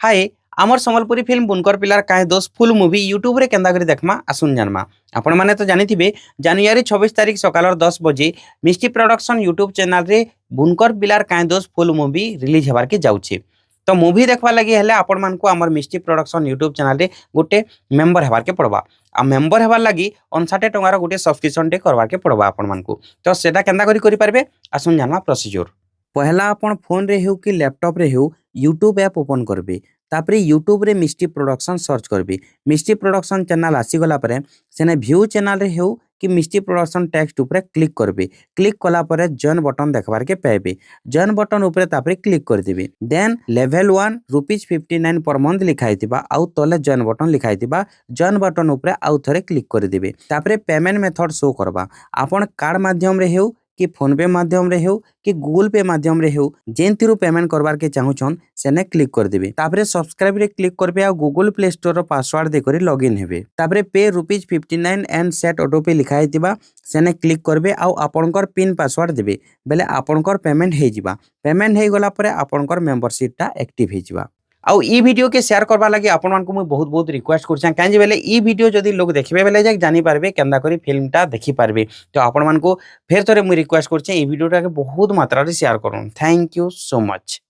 हाय आमर संबलपुरी फिल्म बुनकर पिलार काहे दोस्त फुल मूवी यूट्यूब रे केंदा करी देखमा आसुन जानमा। आपण माने तो जानिथिबे जानुआरी 26 तारीख सकाल 10 बजे मिष्टी प्रोडक्शन यूट्यूब चैनल रे बुनकर पिलार काहे दोस्त फुल मूवी रिलीज हेबार के जाउछे। तो मूवी देखवा लगी हेले आपण मान को हमर मिष्टी प्रोडक्शन यूट्यूब चैनल रे गोटे मेंबर हेबार के पड़बा। आ मेंबर हेबार लगी 59 टंगार गोटे सब्सक्रिप्शन टे करबार के पड़बा आपण मान को। तो सेटा केंदा करी पारबे आसुन जानमा प्रोसीजर। पहला आपण फोन रे हेउ कि लैपटॉप रे हेउ यूट्यूब ऐप ओपन करबे। तापरे यूट्यूब रे मिष्टी प्रोडक्शन सर्च करबे। मिष्टी प्रोडक्शन चैनल आसी गला परे सेने व्यू चैनल रे हेउ कि मिष्टी प्रोडक्शन टेक्स्ट ऊपर क्लिक करबे। क्लिक कला परे जॉइन बटन देखबार के पाइबे। जॉइन बटन ऊपर तापरे क्लिक कर देबे। Then level 1 rupees 59 per month लिखाइतिबा आउ तले जॉइन बटन लिखाइतिबा। जॉइन बटन ऊपर आउ थरे क्लिक कर देबे। तापरे पेमेंट मेथड शो करबा। आपण कार्ड माध्यम रे हेउ कि फोन पे माध्यम रे हेउ कि गूगल पे माध्यम रे हेउ जेंतिरु पेमेंट करबार के चाहूछन सेने क्लिक कर देबे। तापरे सब्सक्राइब रे क्लिक करबे आ गूगल प्ले स्टोर रो पासवर्ड दे करी लॉगिन हेबे। तापरे पे रुपीस 59 एंड सेट ऑटो पे लिखाइ दिबा सेने क्लिक करबे आ आपनकर पिन पासवर्ड देबे बेले आपनकर पेमेंट हे जिबा। पेमेंट हे गला परे आपनकर मेंबरशिप टा एक्टिव हे जिबा। आउ ई वीडियो के शेयर करबा लागि आपण मान को मैं बहुत बहुत रिक्वेस्ट करछन काहे बेले ई वीडियो जदी लोग देखबे बेले जाक जानि पारबे केंदा करी फिल्म टा देखि पारबे। तो आपण मान को फेर थोरे मैं रिक्वेस्ट करछे ई वीडियो टा के बहुत मात्रा रे शेयर करन। Thank you so much.